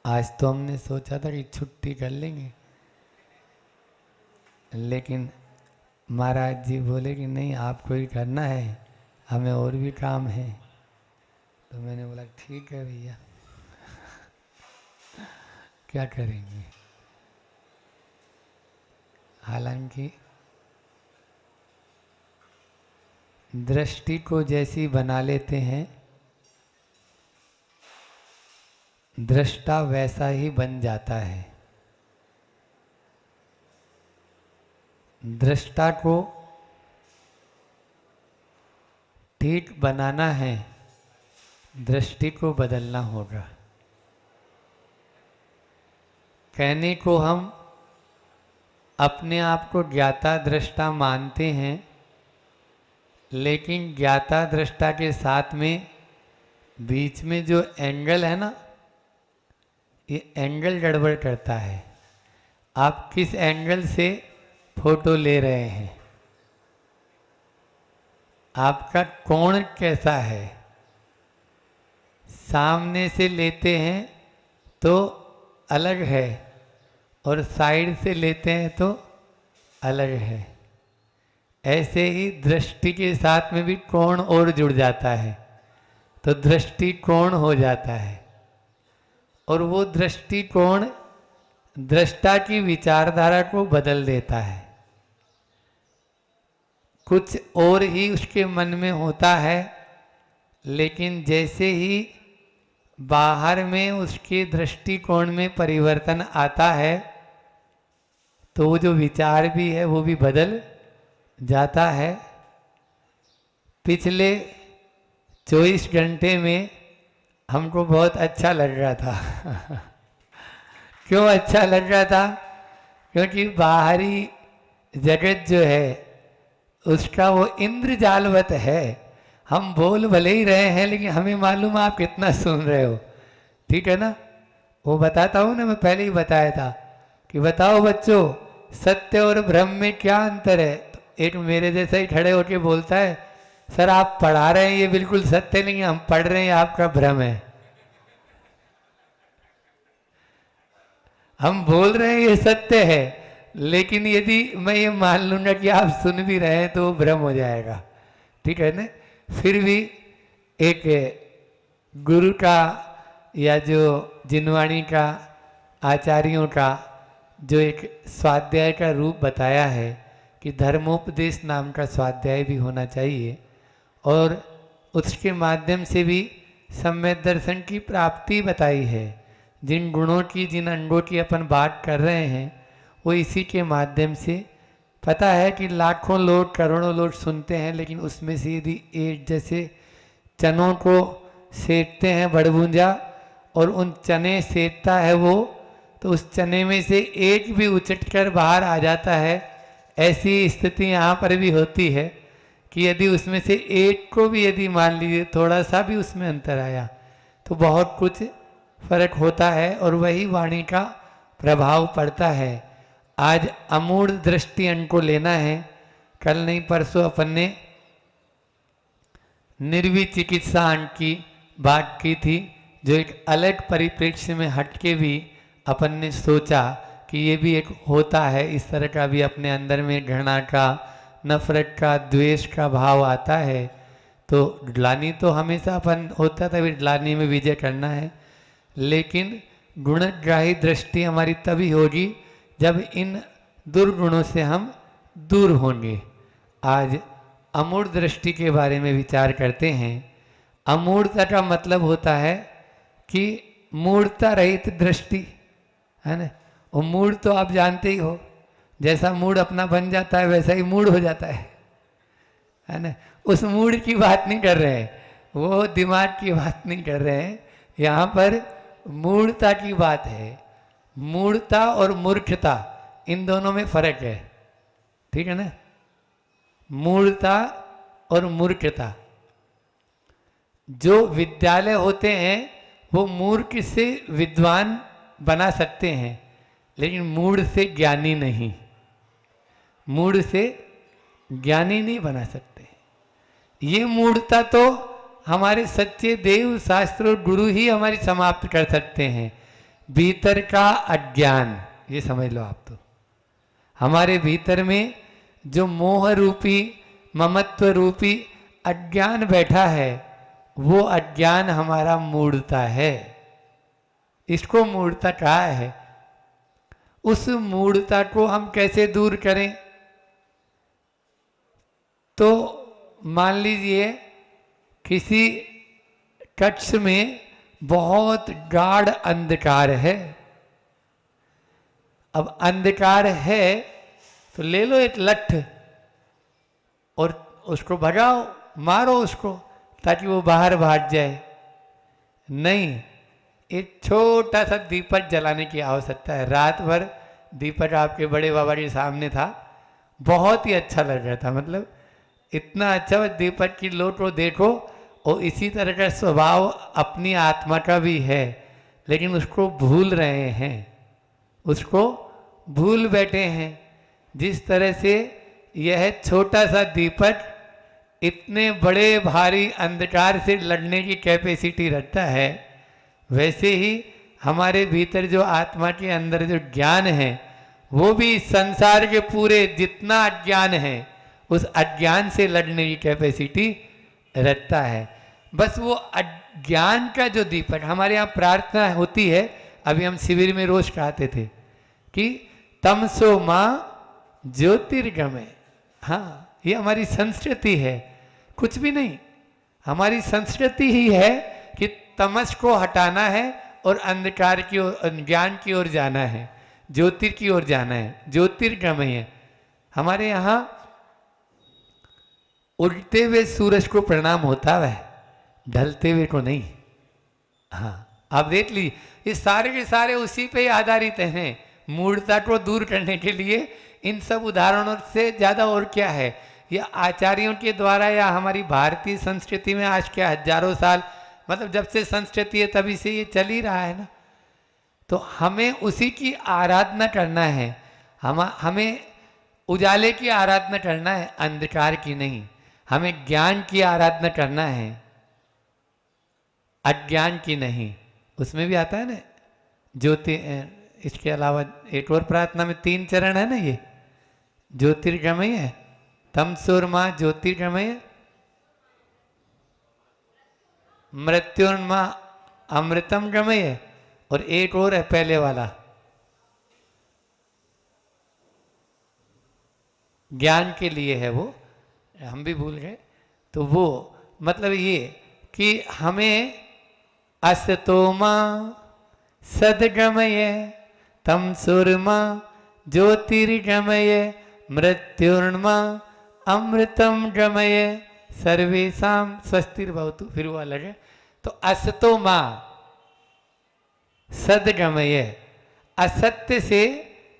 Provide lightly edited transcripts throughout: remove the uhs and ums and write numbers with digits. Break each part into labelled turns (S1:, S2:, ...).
S1: आज तो हमने सोचा था कि छुट्टी कर लेंगे, लेकिन महाराज जी बोले कि नहीं, आपको ही करना है, हमें और भी काम है। तो मैंने बोला ठीक है भैया, क्या करेंगे। हालांकि दृष्टि को जैसी बना लेते हैं, दृष्टा वैसा ही बन जाता है। दृष्टा को ठीक बनाना है, दृष्टि को बदलना होगा। कहने को हम अपने आप को ज्ञाता दृष्टा मानते हैं, लेकिन ज्ञाता दृष्टा के साथ में बीच में जो एंगल है ना, ये एंगल गड़बड़ करता है। आप किस एंगल से फोटो ले रहे हैं, आपका कोण कैसा है। सामने से लेते हैं तो अलग है, और साइड से लेते हैं तो अलग है। ऐसे ही दृष्टि के साथ में भी कोण और जुड़ जाता है, तो दृष्टि कोण हो जाता है। और वो दृष्टि कोण दृष्टा की विचारधारा को बदल देता है। कुछ और ही उसके मन में होता है, लेकिन जैसे ही बाहर में उसके दृष्टिकोण में परिवर्तन आता है, तो वो जो विचार भी है वो भी बदल जाता है। पिछले 24 घंटे में हमको बहुत अच्छा लग रहा था। क्यों अच्छा लग रहा था? क्योंकि बाहरी जगत जो है उसका वो इंद्रजालवत है। हम बोल भले ही रहे हैं, लेकिन हमें मालूम आप कितना सुन रहे हो। ठीक है ना? वो बताता हूँ ना, मैं पहले ही बताया था कि बताओ बच्चों, सत्य और भ्रम में क्या अंतर है। तो एक मेरे जैसा ही खड़े होकर बोलता है, सर आप पढ़ा रहे हैं ये बिल्कुल सत्य नहीं है, हम पढ़ रहे हैं आपका भ्रम है। हम बोल रहे हैं ये सत्य है, लेकिन यदि मैं ये मान लूंगा कि आप सुन भी रहे हैं तो भ्रम हो जाएगा। ठीक है ना? फिर भी एक गुरु का या जो जिनवाणी का, आचार्यों का जो एक स्वाध्याय का रूप बताया है कि धर्मोपदेश नाम का स्वाध्याय भी होना चाहिए, और उसके माध्यम से भी सम्यक दर्शन की प्राप्ति बताई है। जिन गुणों की, जिन अंगों की अपन बात कर रहे हैं, वो इसी के माध्यम से पता है कि लाखों लोग, करोड़ों लोग सुनते हैं, लेकिन उसमें से यदि एक जैसे चनों को सेकते हैं बड़बूंजा, और उन चने सेकता है वो, तो उस चने में से एक भी उचट कर बाहर आ जाता है। ऐसी स्थिति यहाँ पर भी होती है कि यदि उसमें से एक को भी यदि मान लीजिए थोड़ा सा भी उसमें अंतर आया, तो बहुत कुछ फर्क होता है, और वही वाणी का प्रभाव पड़ता है। आज अमूढ़ दृष्टि अंग को लेना है। कल नहीं परसों अपन ने निर्विचिकित्सा अंग की बात की थी, जो एक अलग परिप्रेक्ष्य में हटके भी अपन ने सोचा कि ये भी एक होता है। इस तरह का भी अपने अंदर में घृणा का, नफरत का, द्वेष का भाव आता है। तो ग्लानि तो हमेशा अपन होता था, ग्लानि में विजय करना है, लेकिन गुणग्राही दृष्टि हमारी तभी होगी जब इन दुर्गुणों से हम दूर होंगे। आज अमूढ़ दृष्टि के बारे में विचार करते हैं। अमूढ़ता का मतलब होता है कि मूढ़ता रहित दृष्टि, है ना? वो मूढ़ तो आप जानते ही हो, जैसा मूड अपना बन जाता है वैसा ही मूड हो जाता है ना? उस मूड की बात नहीं कर रहे हैं, वो दिमाग की बात नहीं कर रहे हैं। यहाँ पर मूढ़ता की बात है। मूढ़ता और मूर्खता, इन दोनों में फर्क है। ठीक है ना? मूढ़ता और मूर्खता। जो विद्यालय होते हैं वो मूर्ख से विद्वान बना सकते हैं, लेकिन मूढ़ से ज्ञानी नहीं। मूढ़ से ज्ञानी नहीं बना सकते। ये मूढ़ता तो हमारे सच्चे देव, शास्त्र और गुरु ही हमारी समाप्त कर सकते हैं। भीतर का अज्ञान, ये समझ लो आप। तो हमारे भीतर में जो मोह रूपी ममत्व रूपी अज्ञान बैठा है, वो अज्ञान हमारा मूढ़ता है। इसको मूढ़ता कहा है। उस मूढ़ता को हम कैसे दूर करें? तो मान लीजिए किसी कक्ष में बहुत गाढ़ अंधकार है। अब अंधकार है तो ले लो एक लठ और उसको भगाओ, मारो उसको ताकि वो बाहर भाग जाए। नहीं, एक छोटा सा दीपक जलाने की आवश्यकता है। रात भर दीपक आपके बड़े बाबा के सामने था, बहुत ही अच्छा लग रहा था। मतलब इतना अच्छा दीपक की लो को देखो, और इसी तरह का स्वभाव अपनी आत्मा का भी है, लेकिन उसको भूल रहे हैं, उसको भूल बैठे हैं। जिस तरह से यह छोटा सा दीपक इतने बड़े भारी अंधकार से लड़ने की कैपेसिटी रखता है, वैसे ही हमारे भीतर जो आत्मा के अंदर जो ज्ञान है, वो भी संसार के पूरे जितना अज्ञान है उस अज्ञान से लड़ने की कैपेसिटी रखता है। बस वो अज्ञान का जो दीपक, हमारे यहाँ प्रार्थना होती है, अभी हम शिविर में रोज कहते थे कि तमसो माँ ज्योतिर्गमय। हाँ, ये हमारी संस्कृति है, कुछ भी नहीं। हमारी संस्कृति ही है कि तमस को हटाना है और अंधकार की ओर, ज्ञान की ओर जाना है, ज्योतिर की ओर जाना है। ज्योतिर्गमय है। हमारे यहाँ उगते हुए सूरज को प्रणाम होता है, ढलते हुए को नहीं। हाँ, आप देख लीजिए, ये सारे के सारे उसी पे आधारित हैं। मूढ़ता को दूर करने के लिए इन सब उदाहरणों से ज़्यादा और क्या है? ये आचार्यों के द्वारा या हमारी भारतीय संस्कृति में आज क्या हजारों साल, मतलब जब से संस्कृति है तभी से ये चल ही रहा है ना। तो हमें उसी की आराधना करना है। हमें उजाले की आराधना करना है, अंधकार की नहीं। हमें ज्ञान की आराधना करना है, अज्ञान की नहीं। उसमें भी आता है ना ज्योति। इसके अलावा एक और प्रार्थना में 3 चरण है ना, ये ज्योतिर्गमय है, तमसोर्मा ज्योतिर्गमय, मृत्युर्मा अमृतम गमय, और एक और है पहले वाला, ज्ञान के लिए है, वो हम भी भूल गए। तो वो मतलब ये कि हमें असतोमा सदगमय तमसुर्मा ज्योतिर्गमय मृत्युर्मा अमृतम गमय सर्वेशम स्वस्तिर्भवतु। फिर वो अलग है। तो असतोमा सदगमय, असत्य से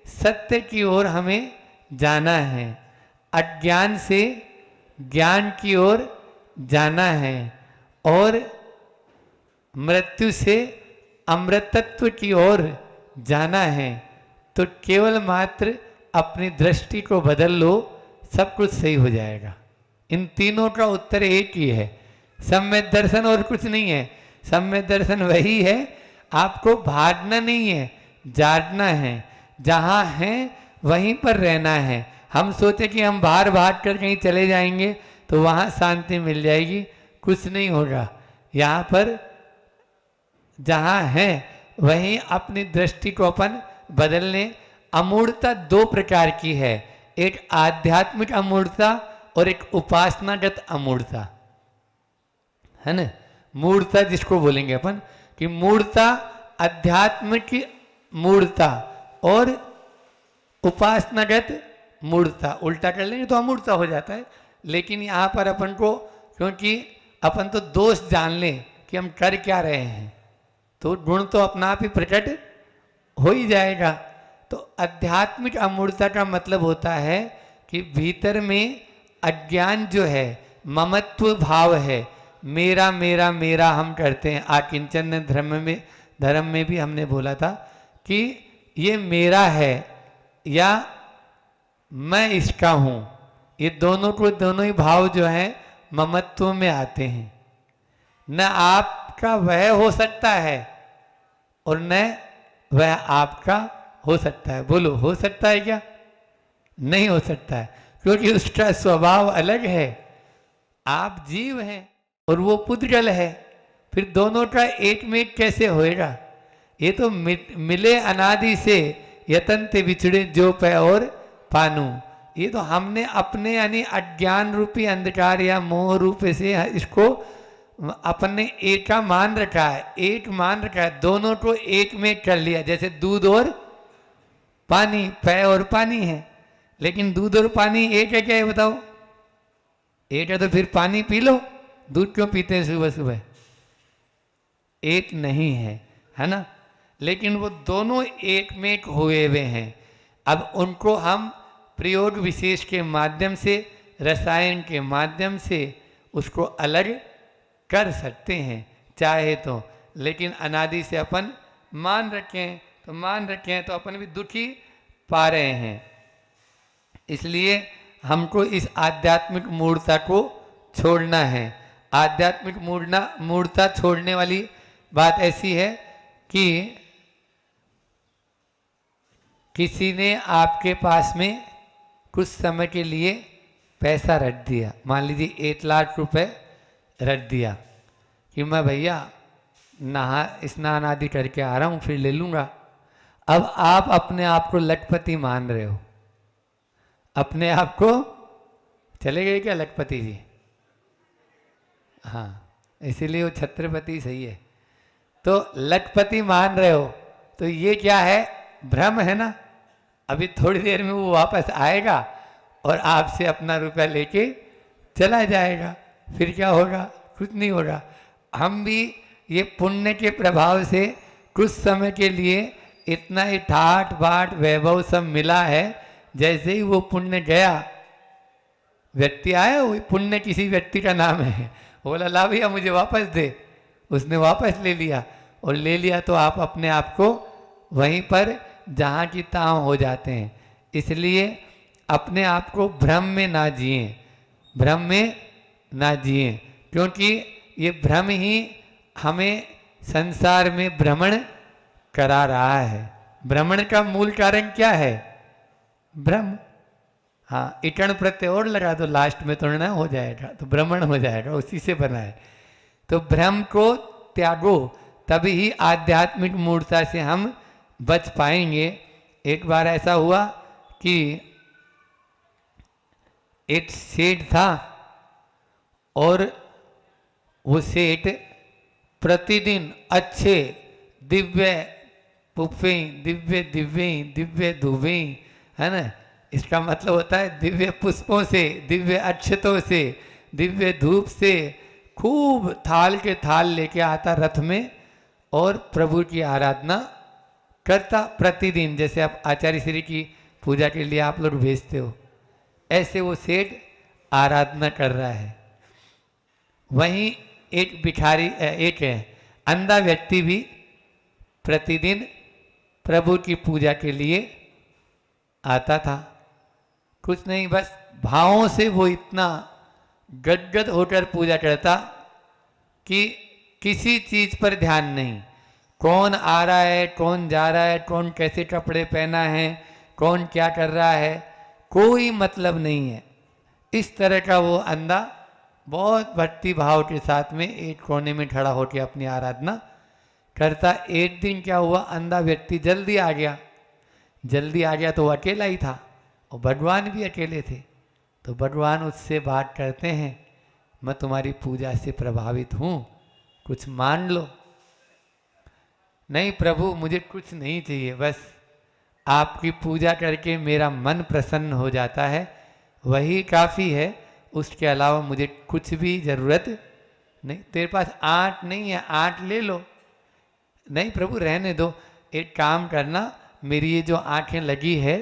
S1: सत्य की ओर हमें जाना है, अज्ञान से ज्ञान की ओर जाना है, और मृत्यु से अमृतत्व की ओर जाना है। तो केवल मात्र अपनी दृष्टि को बदल लो, सब कुछ सही हो जाएगा। इन तीनों का उत्तर एक ही है, सम्यक दर्शन, और कुछ नहीं है। सम्यक दर्शन वही है, आपको भागना नहीं है, जागना है। जहाँ है वहीं पर रहना है। हम सोचे कि हम बाहर भाग कर कहीं चले जाएंगे तो वहाँ शांति मिल जाएगी, कुछ नहीं होगा। यहाँ पर जहाँ है वहीं अपनी दृष्टि को अपन बदलने। अमूढ़ता 2 प्रकार की है, एक आध्यात्मिक अमूढ़ता और एक उपासनागत अमूढ़ता, है ना। मूढ़ता जिसको बोलेंगे अपन, कि मूढ़ता आध्यात्मिक मूढ़ता और उपासनागत मूढ़ता, उल्टा कर लेंगे तो अमूढ़ता हो जाता है। लेकिन यहाँ पर अपन को, क्योंकि अपन तो दोष जान लें कि हम कर क्या रहे हैं, तो गुण तो अपना आप ही प्रकट हो ही जाएगा। तो आध्यात्मिक अमूढ़ता का मतलब होता है कि भीतर में अज्ञान जो है, ममत्व भाव है, मेरा मेरा मेरा हम करते हैं। आकिंचन धर्म में भी हमने बोला था कि ये मेरा है या मैं इसका हूँ, ये दोनों ही भाव जो हैं ममत्व में आते हैं। न आपका वह हो सकता है और न वह आपका हो सकता है। बोलो, हो सकता है क्या? नहीं हो सकता है, क्योंकि उसका स्वभाव अलग है। आप जीव हैं और वो पुद्गल है, फिर दोनों का एक में एक कैसे होएगा? ये तो मिले अनादि से, यतनते बिछड़े जो पै और पानू। ये तो हमने अपने यानी अज्ञान रूपी अंधकार या मोह रूप से इसको अपने एक का मान रखा है, एक मान रखा है, दोनों को एक में कर लिया। जैसे दूध और पानी, पै और पानी है, लेकिन दूध और पानी एक है क्या? ये बताओ, एक है तो फिर पानी पी लो, दूध क्यों पीते हैं सुबह सुबह? एक नहीं है ना? लेकिन वो दोनों एक में एक हुए हुए हैं। अब उनको हम प्रयोग विशेष के माध्यम से, रसायन के माध्यम से उसको अलग कर सकते हैं चाहे तो, लेकिन अनादि से अपन मान रखें तो मान रखें तो अपन भी दुखी पा रहे हैं। इसलिए हमको इस आध्यात्मिक मूर्ता को छोड़ना है। आध्यात्मिक मूर्ता छोड़ने वाली बात ऐसी है कि किसी ने आपके पास में कुछ समय के लिए पैसा रख दिया, मान लीजिए 1 लाख रुपए रख दिया कि मैं भैया नहा स्नान आदि करके आ रहा हूँ, फिर ले लूँगा। अब आप अपने आप को लखपति मान रहे हो, अपने आप को। चले गए क्या लखपति जी? हाँ, इसीलिए वो छत्रपति सही है। तो लखपति मान रहे हो तो ये क्या है? भ्रम है ना। अभी थोड़ी देर में वो वापस आएगा और आपसे अपना रुपया लेके चला जाएगा, फिर क्या होगा? कुछ नहीं होगा। हम भी ये पुण्य के प्रभाव से कुछ समय के लिए इतना ही ठाट बाट वैभव सब मिला है। जैसे ही वो पुण्य गया, व्यक्ति आया, वो पुण्य किसी व्यक्ति का नाम है, बोला ला भैया मुझे वापस दे, उसने वापस ले लिया, और ले लिया तो आप अपने आप को वहीं पर जहाँ की तहाँ हो जाते हैं। इसलिए अपने आप को भ्रम में ना जिए, भ्रम में ना जिए, क्योंकि ये भ्रम ही हमें संसार में भ्रमण करा रहा है। भ्रमण का मूल कारण क्या है? भ्रम। हाँ, इटण प्रत्यय और लगा दो लास्ट में तो ना हो जाएगा, तो भ्रमण हो जाएगा, उसी से बना है। तो भ्रम को त्यागो, तभी ही आध्यात्मिक मूर्ता से हम बच पाएंगे। एक बार ऐसा हुआ कि एक सेठ था और वो सेठ प्रतिदिन अच्छे दिव्य पुष्पें, दिव्य दिव्य दिव्य धुबें, है ना, इसका मतलब होता है दिव्य पुष्पों से, दिव्य अक्षतों से, दिव्य धूप से खूब थाल के थाल लेके आता रथ में और प्रभु की आराधना करता प्रतिदिन। जैसे आप आचार्य श्री की पूजा के लिए आप लोग भेजते हो, ऐसे वो सेठ आराधना कर रहा है। वहीं एक भिखारी, एक अंधा व्यक्ति भी प्रतिदिन प्रभु की पूजा के लिए आता था। कुछ नहीं, बस भावों से वो इतना गदगद होकर पूजा करता कि किसी चीज पर ध्यान नहीं, कौन आ रहा है, कौन जा रहा है, कौन कैसे कपड़े पहना है, कौन क्या कर रहा है, कोई मतलब नहीं है। इस तरह का वो अंधा बहुत भक्ति भाव के साथ में एक कोने में खड़ा होकर अपनी आराधना करता। एक दिन क्या हुआ, अंधा व्यक्ति जल्दी आ गया। जल्दी आ गया तो वो अकेला ही था और भगवान भी अकेले थे। तो भगवान उससे बात करते हैं, मैं तुम्हारी पूजा से प्रभावित हूँ, कुछ मान लो। नहीं प्रभु, मुझे कुछ नहीं चाहिए, बस आपकी पूजा करके मेरा मन प्रसन्न हो जाता है, वही काफ़ी है, उसके अलावा मुझे कुछ भी ज़रूरत नहीं। तेरे पास 8 नहीं है, 8 ले लो। नहीं प्रभु रहने दो, एक काम करना, मेरी ये जो आँखें लगी है,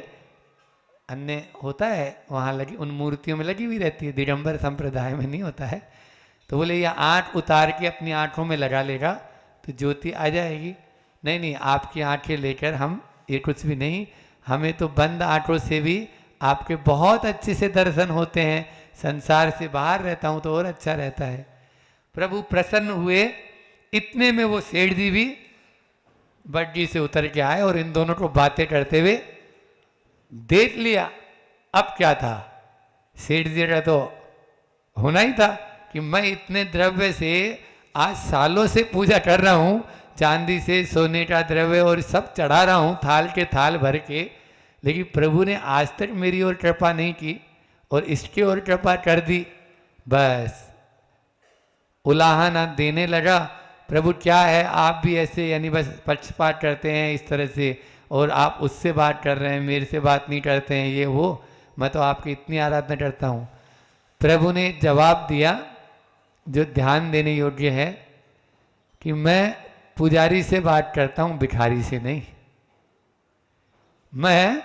S1: अन्य होता है वहाँ लगी, उन मूर्तियों में लगी हुई रहती है, दिगंबर संप्रदाय में नहीं होता है। तो बोले ये 8 उतार के अपनी आँखों में लगा लेगा तो ज्योति आ जाएगी। नहीं नहीं, आपकी आँखें लेकर हम ये कुछ भी नहीं, हमें तो बंद आँखों से भी आपके बहुत अच्छे से दर्शन होते हैं, संसार से बाहर रहता हूँ तो और अच्छा रहता है। प्रभु प्रसन्न हुए। इतने में वो सेठ जी भी बड्डी से उतर के आए और इन दोनों को बातें करते हुए देख लिया। अब क्या था, सेठ जी का तो होना ही था कि मैं इतने द्रव्य से आज सालों से पूजा कर रहा हूँ, चांदी से सोने का द्रव्य और सब चढ़ा रहा हूँ थाल के थाल भर के, लेकिन प्रभु ने आज तक मेरी ओर कृपा नहीं की और इसके ओर कृपा कर दी। बस उलाहना देने लगा, प्रभु क्या है आप भी ऐसे यानी बस पक्षपात करते हैं इस तरह से, और आप उससे बात कर रहे हैं मेरे से बात नहीं करते हैं, ये वो, मैं तो आपकी इतनी आराधना करता हूँ। प्रभु ने जवाब दिया जो ध्यान देने योग्य है कि मैं पुजारी से बात करता हूँ, भिखारी से नहीं। मैं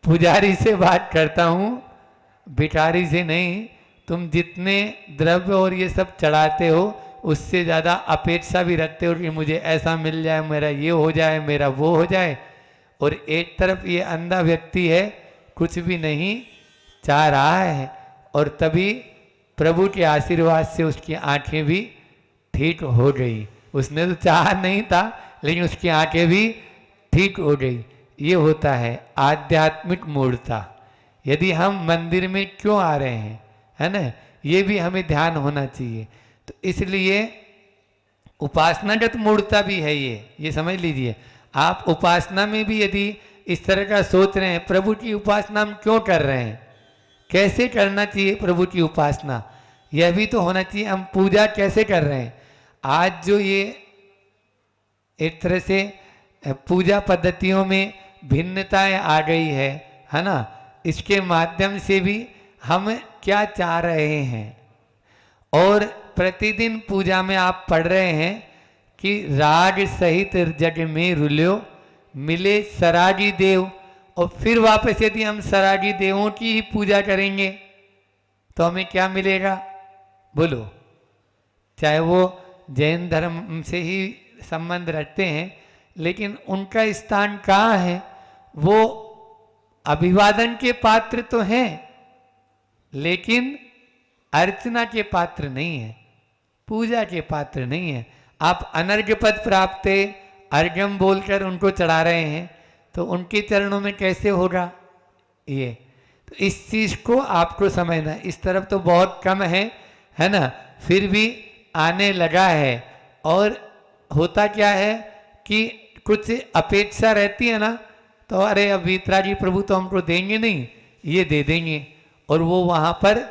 S1: पुजारी से बात करता हूँ, भिखारी से नहीं। तुम जितने द्रव्य और ये सब चढ़ाते हो उससे ज़्यादा अपेक्षा भी रखते हो कि मुझे ऐसा मिल जाए, मेरा ये हो जाए, मेरा वो हो जाए, और एक तरफ ये अंधा व्यक्ति है कुछ भी नहीं चाह रहा है, और तभी प्रभु के आशीर्वाद से उसकी आंखें भी ठीक हो गई। उसने तो चाहा नहीं था लेकिन उसकी आंखें भी ठीक हो गई। ये होता है आध्यात्मिक मूर्ता। यदि हम मंदिर में क्यों आ रहे हैं, है ना, ये भी हमें ध्यान होना चाहिए। तो इसलिए उपासनागत मूर्ता भी है ये समझ लीजिए। आप उपासना में भी यदि इस तरह का सोच रहे हैं, प्रभु की उपासना हम क्यों कर रहे हैं, कैसे करना चाहिए प्रभु की उपासना, यह भी तो होना चाहिए। हम पूजा कैसे कर रहे हैं। आज जो ये एक तरह से पूजा पद्धतियों में भिन्नताएं आ गई है ना, इसके माध्यम से भी हम क्या चाह रहे हैं। और प्रतिदिन पूजा में आप पढ़ रहे हैं कि राग सहित जग में रुल्यो मिले सरागी देव, और फिर वापस यदि हम सरागी देवों की ही पूजा करेंगे तो हमें क्या मिलेगा बोलो। चाहे वो जैन धर्म से ही संबंध रखते हैं, लेकिन उनका स्थान कहाँ है, वो अभिवादन के पात्र तो हैं लेकिन अर्चना के पात्र नहीं है, पूजा के पात्र नहीं है। आप अनर्घ्य पद प्राप्त अर्घ्यम बोलकर उनको चढ़ा रहे हैं तो उनके चरणों में कैसे होगा ये। तो इस चीज को आपको समझना, इस तरफ तो बहुत कम है ना, फिर भी आने लगा है। और होता क्या है कि कुछ अपेक्षा रहती है ना, तो अरे अब वीतरागी प्रभु तो हमको देंगे नहीं, ये दे देंगे, और वो वहाँ पर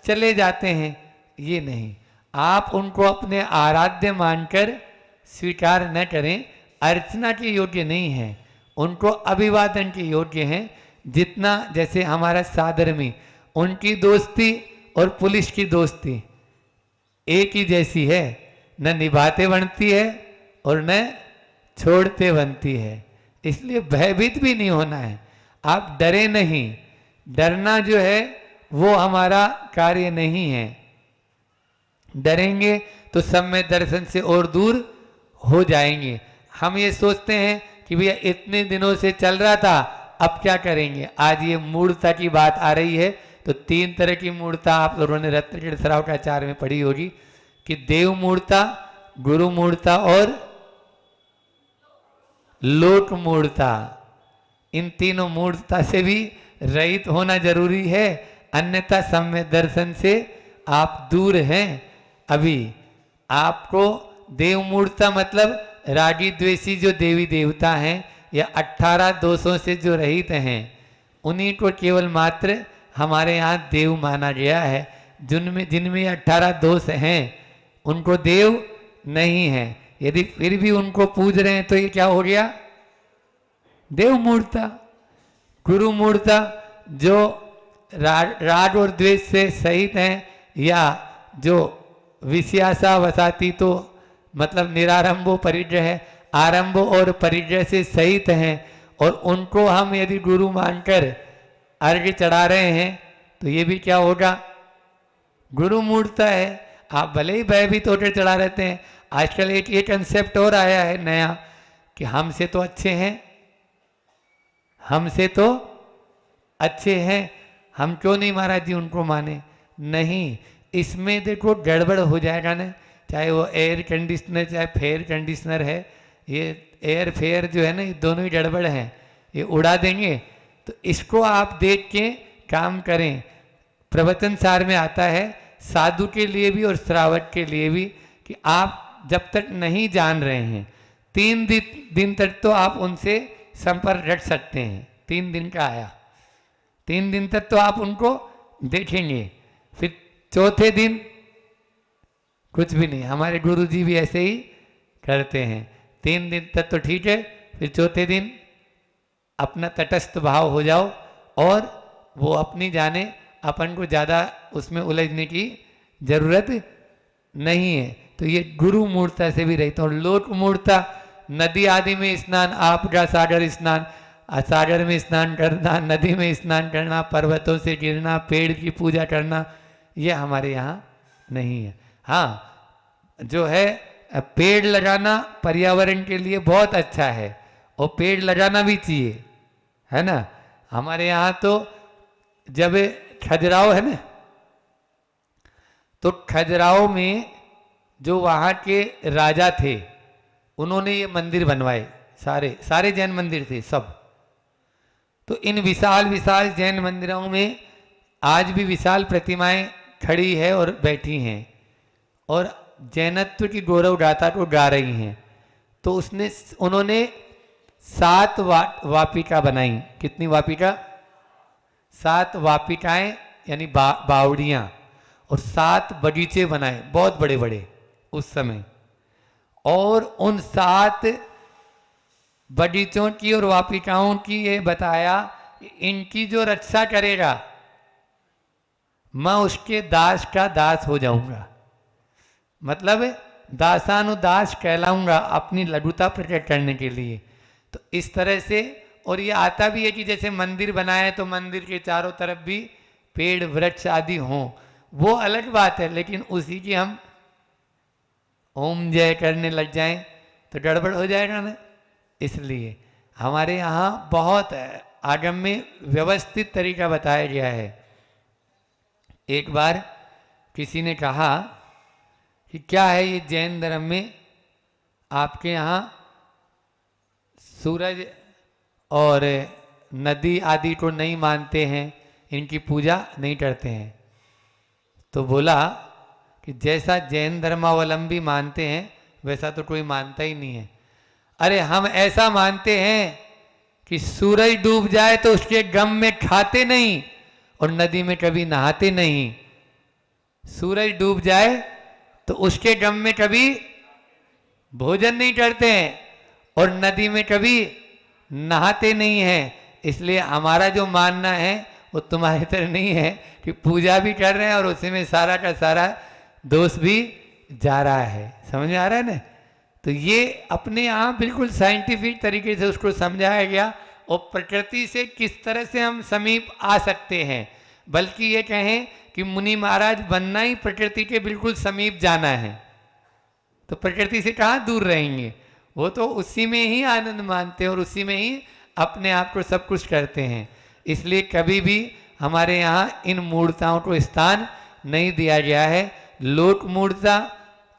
S1: चले जाते हैं। ये नहीं, आप उनको अपने आराध्य मानकर स्वीकार न करें। अर्चना के योग्य नहीं है, उनको अभिवादन के योग्य हैं। जितना जैसे हमारा सादर में उनकी दोस्ती और पुलिस की दोस्ती एक ही जैसी है, न निभाते बनती है और न छोड़ते बनती है। इसलिए भयभीत भी नहीं होना है, आप डरे नहीं। डरना जो है वो हमारा कार्य नहीं है। डरेंगे तो सम्य दर्शन से और दूर हो जाएंगे। हम ये सोचते हैं कि भैया इतने दिनों से चल रहा था, अब क्या करेंगे। आज ये मूर्ता की बात आ रही है तो 3 तरह की मूर्ता आप लोगों ने रत्नगिर सरावटाचार्य में पढ़ी होगी कि देव मूर्ता, गुरु मूर्ता और लोक मूर्ता। इन तीनों मूर्ता से भी रहित होना जरूरी है, अन्यथा सम्य दर्शन से आप दूर हैं। अभी आपको देव मूर्ता मतलब रागी द्वेषी जो देवी देवता हैं या 18 दोषों से जो रहित हैं, उन्हीं को केवल मात्र हमारे यहाँ देव माना गया है। जिनमें 18 दोष हैं उनको देव नहीं है। यदि फिर भी उनको पूज रहे हैं तो ये क्या हो गया, देव मूर्ता। गुरु मूर्ता जो राग और द्वेष से सहित हैं, या जो विषयासा वसाती तो मतलब निरारंभो परिग्रह है, आरंभ और परिग्रह से सहित हैं, और उनको हम यदि गुरु मानकर अर्घ्य चढ़ा रहे हैं तो ये भी क्या होगा, गुरु मूर्ता है। आप भले ही भयभीत होकर चढ़ा रहते हैं। आजकल एक कंसेप्ट और आया है नया कि हमसे तो अच्छे हैं, हमसे तो अच्छे हैं, हम क्यों नहीं महाराज जी उनको माने। नहीं, इसमें देखो गड़बड़ हो जाएगा ना, चाहे वो एयर कंडीशनर चाहे फेयर कंडीशनर है, ये एयर फेयर जो है ना, ये दोनों ही गड़बड़ हैं, ये उड़ा देंगे। तो इसको आप देख के काम करें। प्रवचन सार में आता है साधु के लिए भी और श्रावक के लिए भी कि आप जब तक नहीं जान रहे हैं 3 दिन तक तो आप उनसे संपर्क रख सकते हैं। 3 दिन का आया, 3 दिन तक तो आप उनको देखेंगे, फिर चौथे दिन कुछ भी नहीं। हमारे गुरु जी भी ऐसे ही करते हैं, 3 दिन तक तो ठीक है, फिर चौथे दिन अपना तटस्थ भाव हो जाओ और वो अपनी जाने, अपन को ज़्यादा उसमें उलझने की जरूरत नहीं है। तो ये गुरु मूर्ता से भी रहता। और लोक मूर्ता, नदी आदि में स्नान, आपका सागर स्नान, सागर में स्नान करना, नदी में स्नान करना, पर्वतों से गिरना, पेड़ की पूजा करना, ये हमारे यहाँ नहीं है। हाँ, जो है पेड़ लगाना पर्यावरण के लिए बहुत अच्छा है और पेड़ लगाना भी चाहिए, है ना। हमारे यहाँ तो जब खजुराहो है ना, तो खजुराहो में जो वहाँ के राजा थे उन्होंने ये मंदिर बनवाए, सारे जैन मंदिर थे सब। तो इन विशाल विशाल जैन मंदिरों में आज भी विशाल प्रतिमाएं खड़ी है और बैठी हैं और जैनत्व की गौरव गाथा को गा रही हैं। तो उन्होंने 7 वापिका बनाई। कितनी वापिका? 7 वापिकाएं यानी बावड़ियाँ, और 7 बगीचे बनाए बहुत बड़े बड़े उस समय। और उन 7 बगीचों की और वापिकाओं की ये बताया कि इनकी जो रक्षा करेगा मैं उसके दास का दास हो जाऊंगा, मतलब दासानुदास कहलाऊंगा अपनी लघुता प्रकट करने के लिए। तो इस तरह से, और ये आता भी है कि जैसे मंदिर बनाए तो मंदिर के चारों तरफ भी पेड़ वृक्ष आदि हों, वो अलग बात है, लेकिन उसी की हम ओम जय करने लग जाएं तो गड़बड़ हो जाएगा ना। इसलिए हमारे यहाँ बहुत आगम में व्यवस्थित तरीका बताया गया है। एक बार किसी ने कहा कि क्या है ये जैन धर्म में आपके यहाँ सूरज और नदी आदि को नहीं मानते हैं, इनकी पूजा नहीं करते हैं। तो बोला कि जैसा जैन धर्मावलंबी मानते हैं वैसा तो कोई मानता ही नहीं है। अरे हम ऐसा मानते हैं कि सूरज डूब जाए तो उसके गम में खाते नहीं और नदी में कभी नहाते नहीं। सूरज डूब जाए तो उसके गम में कभी भोजन नहीं करते हैं और नदी में कभी नहाते नहीं हैं। इसलिए हमारा जो मानना है वो तुम्हारी तरह नहीं है कि पूजा भी कर रहे हैं और उसी में सारा का सारा दोष भी जा रहा है। समझ में आ रहा है ना। तो ये अपने यहाँ बिल्कुल साइंटिफिक तरीके से उसको समझाया गया और प्रकृति से किस तरह से हम समीप आ सकते हैं। बल्कि ये कहें कि मुनि महाराज बनना ही प्रकृति के बिल्कुल समीप जाना है, तो प्रकृति से कहाँ दूर रहेंगे। वो तो उसी में ही आनंद मानते हैं और उसी में ही अपने आप को सब कुछ करते हैं। इसलिए कभी भी हमारे यहाँ इन मूर्ताओं को स्थान नहीं दिया गया है। लोक मूर्ता,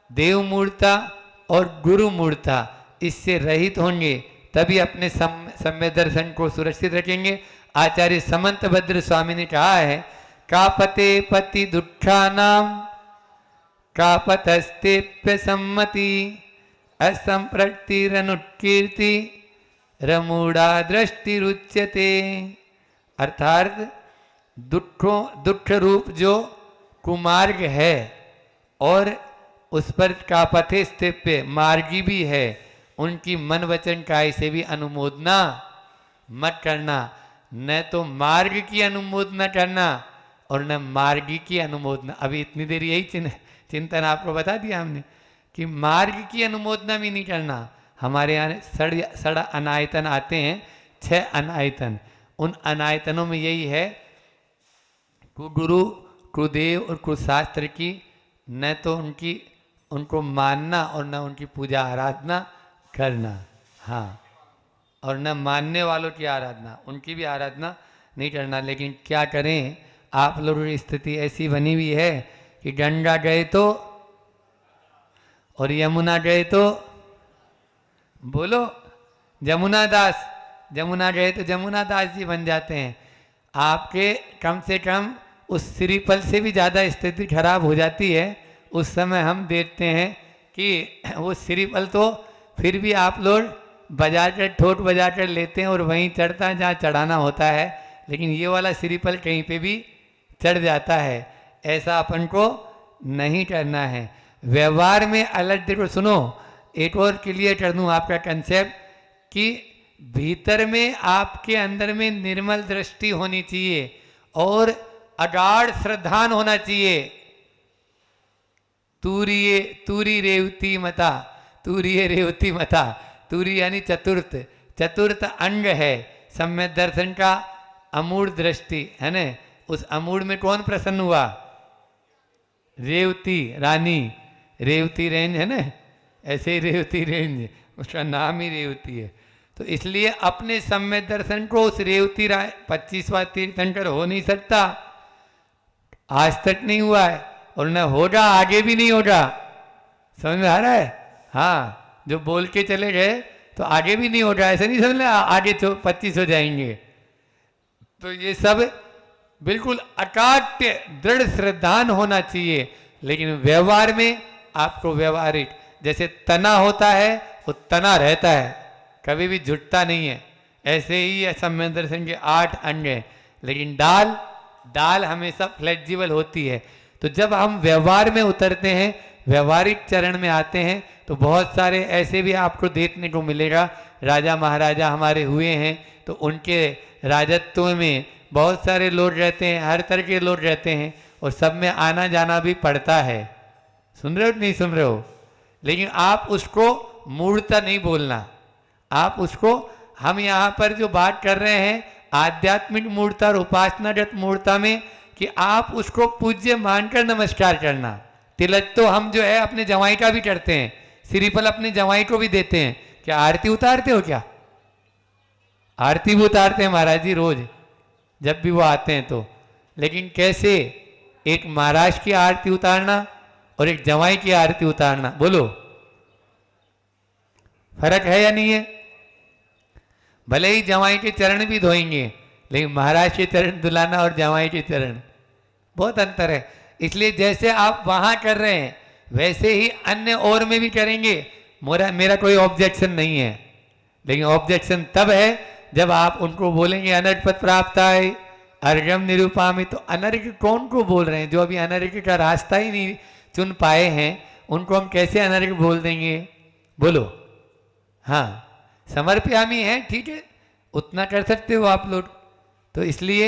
S1: देव मूर्ता और गुरु मूर्ता इससे रहित होंगे तभी अपने सम्य दर्शन को सुरक्षित रखेंगे। आचार्य समंतभद्र स्वामी ने कहा है, कापते पति दुःखानाम कापतस्तेप्य सम्मति असंप्रतिरनुकीर्ति रमूढ़ा दृष्टि रुच्यते। अर्थात दुख रूप जो कुमार्ग है और उस पर कापथे स्थिप्य मार्गी भी है, उनकी मन वचन काय से भी अनुमोदना मत करना। न तो मार्ग की अनुमोदना करना और न मार्गी की अनुमोदना। अभी इतनी देर यही चिंतन आपको बता दिया हमने कि मार्ग की अनुमोदना भी नहीं करना। हमारे यहाँ सड़ अनायतन आते हैं, 6 अनायतन। उन अनायतनों में यही है कुगुरु कुदेव और कुशास्त्र की न तो उनको मानना और न उनकी पूजा आराधना करना। हाँ, और न मानने वालों की आराधना, उनकी भी आराधना नहीं करना। लेकिन क्या करें, आप लोगों की स्थिति ऐसी बनी हुई है कि गंगा गए तो और यमुना गए तो बोलो जमुना दास, जमुना गए तो जमुना दास जी बन जाते हैं। आपके कम से कम उस श्रीफल से भी ज़्यादा स्थिति खराब हो जाती है, उस समय हम देखते हैं कि वो श्रीफल तो फिर भी आप लोग बजा कर, ठोट बजा कर लेते हैं और वहीं चढ़ता है जहाँ चढ़ाना होता है, लेकिन ये वाला श्रीफल कहीं पे भी चढ़ जाता है। ऐसा अपन को नहीं करना है। व्यवहार में अलग, देखो सुनो, एक और क्लियर कर दूँ आपका कंसेप्ट कि भीतर में आपके अंदर में निर्मल दृष्टि होनी चाहिए और अगाढ़ श्रद्धान होना चाहिए। तूरी रेवती मता, तूरीय रेवती मता, तूरी यानी चतुर्थ, चतुर्थ अंग है सम्यक दर्शन का, अमूढ़ दृष्टि है ना। उस अमूढ़ में कौन प्रसन्न हुआ? रेवती रानी, रेवती रेंज है ना, ऐसे ही रेवती रेंज, उसका नाम ही रेवती है। तो इसलिए अपने सम्यक दर्शन को उस रेवती 25वां तीर्थंकर हो नहीं सकता, आज तक नहीं हुआ है और न होगा, आगे भी नहीं होगा। समझ में आ रहा है? हाँ, जो बोल के चले गए तो आगे भी नहीं होगा, ऐसे नहीं समझ, आगे 25 हो जाएंगे। तो ये सब बिल्कुल अकाट्य दृढ़ श्रद्धान होना चाहिए, लेकिन व्यवहार में आपको व्यवहारिक, जैसे तना होता है वो तना रहता है, कभी भी झुकता नहीं है। ऐसे ही सम्यक दर्शन के 8 अंग हैं, लेकिन डाल हमेशा फ्लेक्सिबल होती है। तो जब हम व्यवहार में उतरते हैं, व्यवहारिक चरण में आते हैं, तो बहुत सारे ऐसे भी आपको देखने को मिलेगा। राजा महाराजा हमारे हुए हैं तो उनके राजत्व में बहुत सारे लोग रहते हैं, हर तरह के लोग रहते हैं और सब में आना जाना भी पड़ता है। सुन रहे हो नहीं सुन रहे हो? लेकिन आप उसको मूर्ता नहीं बोलना, आप उसको, हम यहाँ पर जो बात कर रहे हैं आध्यात्मिक मूर्ता और उपासनागत मूर्ता में, कि आप उसको पूज्य मानकर नमस्कार करना। तिलक तो हम जो है अपने जवाई का भी करते हैं, श्रीफल अपने जवाई को भी देते हैं। क्या आरती उतारते हो? क्या आरती भी उतारते हैं महाराज जी रोज जब भी वो आते हैं तो। लेकिन कैसे एक महाराज की आरती उतारना और एक जवाई की आरती उतारना, बोलो फर्क है या नहीं है? भले ही जवाई के चरण भी धोएंगे, लेकिन महाराज के चरण धुलाना और जवाई के चरण बहुत अंतर है। इसलिए जैसे आप वहां कर रहे हैं वैसे ही अन्य और में भी करेंगे। मेरा कोई ऑब्जेक्शन नहीं है, लेकिन ऑब्जेक्शन तब है जब आप उनको बोलेंगे अनर्घ पद प्राप्त आए अर्घम निरूपामी। तो अनर्घ कौन को बोल रहे हैं? जो अभी अनर्घ का रास्ता ही नहीं चुन पाए हैं, उनको हम कैसे अनर्घ बोल देंगे? बोलो। हाँ, समर्पयामी है, ठीक है, उतना कर सकते हो आप लोग। तो इसलिए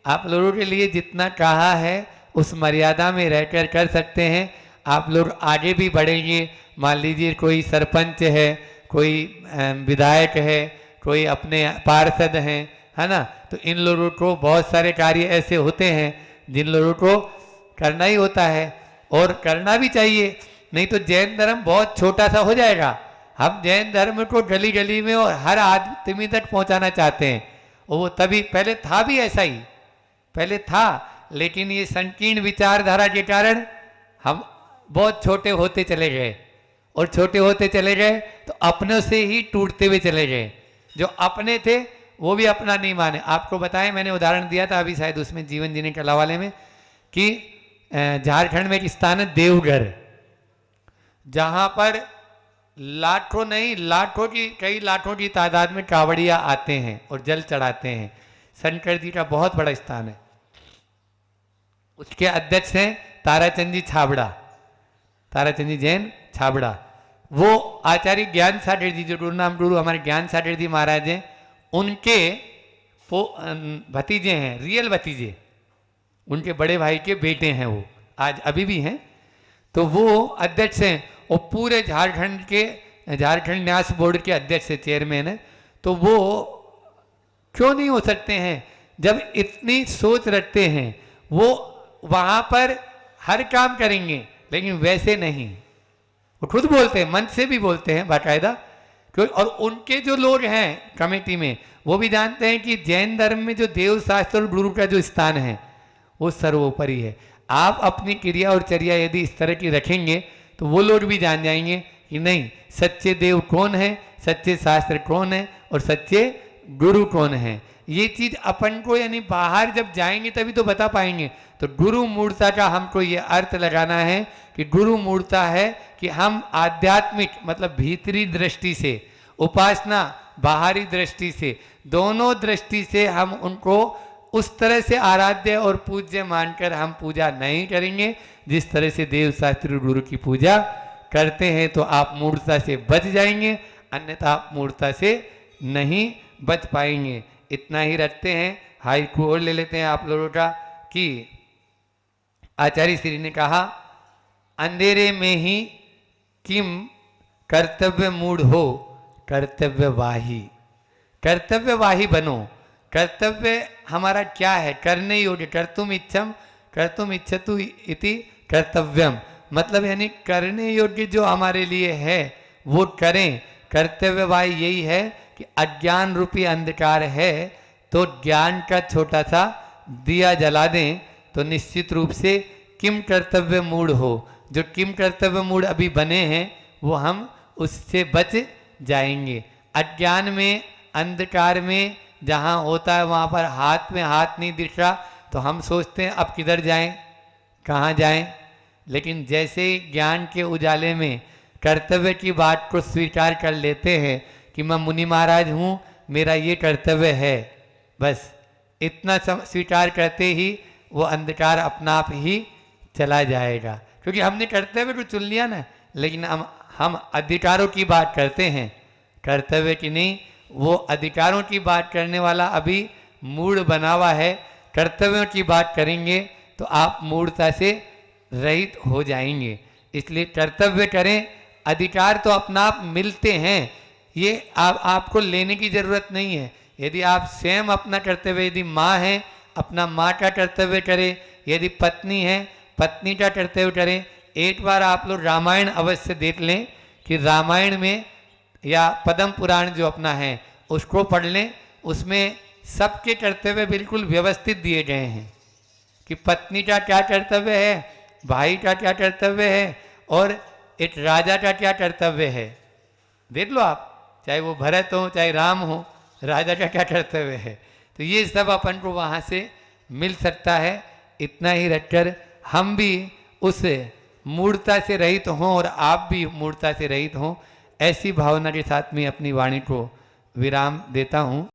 S1: आप लोगों के लिए जितना कहा है उस मर्यादा में रहकर कर सकते हैं। आप लोग आगे भी बढ़ेंगे। मान लीजिए कोई सरपंच है, कोई विधायक है, कोई अपने पार्षद हैं, है ना, तो इन लोगों को बहुत सारे कार्य ऐसे होते हैं जिन लोगों को करना ही होता है और करना भी चाहिए। नहीं तो जैन धर्म बहुत छोटा सा हो जाएगा। हम जैन धर्म को गली गली में और हर आदमी तक पहुंचाना चाहते हैं, और वो तभी पहले था भी ऐसा ही, पहले था, लेकिन ये संकीर्ण विचारधारा के कारण हम बहुत छोटे होते चले गए, और छोटे होते चले गए तो अपनों से ही टूटते हुए चले गए। जो अपने थे वो भी अपना नहीं माने। आपको बताएं, मैंने उदाहरण दिया था अभी शायद उसमें जीवन जीने कला वाले में, कि झारखंड में एक स्थान है देवघर, जहां पर लाखों नहीं लाखों की, कई लाखों की तादाद में कांवड़िया आते हैं और जल चढ़ाते हैं। शंकर जी का बहुत बड़ा स्थान है। उसके अध्यक्ष हैं ताराचंद जी छाबड़ा, ताराचंद जी जैन छाबड़ा। वो आचार्य ज्ञान सागर जी, जो गुरु नाम गुरु हमारे ज्ञान सागर जी महाराज हैं, उनके भतीजे हैं, रियल भतीजे, उनके बड़े भाई के बेटे हैं। वो आज अभी भी हैं। तो वो अध्यक्ष हैं और पूरे झारखंड के, झारखंड न्यास बोर्ड के अध्यक्ष है, चेयरमैन है। तो वो क्यों नहीं हो सकते हैं? जब इतनी सोच रखते हैं, वो वहाँ पर हर काम करेंगे, लेकिन वैसे नहीं। वो खुद बोलते हैं, मन से भी बोलते हैं बाकायदा। क्यों? और उनके जो लोग हैं कमेटी में, वो भी जानते हैं कि जैन धर्म में जो देव शास्त्र और गुरु का जो स्थान है वो सर्वोपरि है। आप अपनी क्रिया और चर्या यदि इस तरह की रखेंगे तो वो लोग भी जान जाएंगे कि नहीं, सच्चे देव कौन है, सच्चे शास्त्र कौन है और सच्चे गुरु कौन है। ये चीज अपन को यानी बाहर जब जाएंगे तभी तो बता पाएंगे। तो गुरु मूर्ता का हमको ये अर्थ लगाना है कि गुरु मूर्ता है कि हम आध्यात्मिक मतलब भीतरी दृष्टि से, उपासना बाहरी दृष्टि से, दोनों दृष्टि से हम उनको उस तरह से आराध्य और पूज्य मानकर हम पूजा नहीं करेंगे जिस तरह से देव शास्त्री गुरु की पूजा करते हैं। तो आप मूर्ता से बच जाएंगे, अन्यथा आप मूर्ता से नहीं बच पाएंगे। इतना ही रखते हैं। हाइकू और ले लेते हैं आप लोगों का कि आचार्य श्री ने कहा, अंधेरे में ही किम कर्तव्य मूढ़ हो कर्तव्यवाही। कर्तव्यवाही बनो। कर्तव्य हमारा क्या है? करने योग्य, कर्तुम इच्छतु इति कर्तव्यम, मतलब यानी करने योग्य जो हमारे लिए है वो करें। कर्तव्यवाही यही है कि अज्ञान रूपी अंधकार है तो ज्ञान का छोटा सा दिया जला दें तो निश्चित रूप से किम कर्तव्य मूढ़ हो, जो किम कर्तव्य मूढ़ अभी बने हैं वो हम उससे बच जाएंगे। अज्ञान में, अंधकार में जहाँ होता है वहाँ पर हाथ में हाथ नहीं दिख रहा तो हम सोचते हैं अब किधर जाएं, कहाँ जाएं। लेकिन जैसे ही ज्ञान के उजाले में कर्तव्य की बात को स्वीकार कर लेते हैं कि मैं मुनि महाराज हूँ, मेरा ये कर्तव्य है, बस इतना स्वीकार करते ही वो अंधकार अपना आप ही चला जाएगा। क्योंकि हमने कर्तव्य को चुन लिया ना, लेकिन हम अधिकारों की बात करते हैं, कर्तव्य की नहीं। वो अधिकारों की बात करने वाला अभी मूढ़ बना हुआ है। कर्तव्यों की बात करेंगे तो आप मूढ़ता से रहित हो जाएंगे। इसलिए कर्तव्य करें। अधिकार तो अपना आप मिलते हैं, ये आपको लेने की जरूरत नहीं है। यदि आप स्वयं अपना कर्तव्य, यदि माँ है अपना माँ का कर्तव्य करें, यदि पत्नी है पत्नी का कर्तव्य करें। एक बार आप लोग रामायण अवश्य देख लें कि रामायण में या पद्म पुराण जो अपना है उसको पढ़ लें, उसमें सबके कर्तव्य बिल्कुल व्यवस्थित दिए गए हैं कि पत्नी का क्या कर्तव्य है, भाई का क्या कर्तव्य है और एक राजा का क्या कर्तव्य है। देख लो आप, चाहे वो भरत हो चाहे राम हो, राजा का क्या कर्तव्य है। तो ये सब अपन को वहाँ से मिल सकता है। इतना ही रखकर हम भी उस मूर्ता से रहित हों और आप भी मूर्ता से रहित हों, ऐसी भावना के साथ में अपनी वाणी को विराम देता हूँ।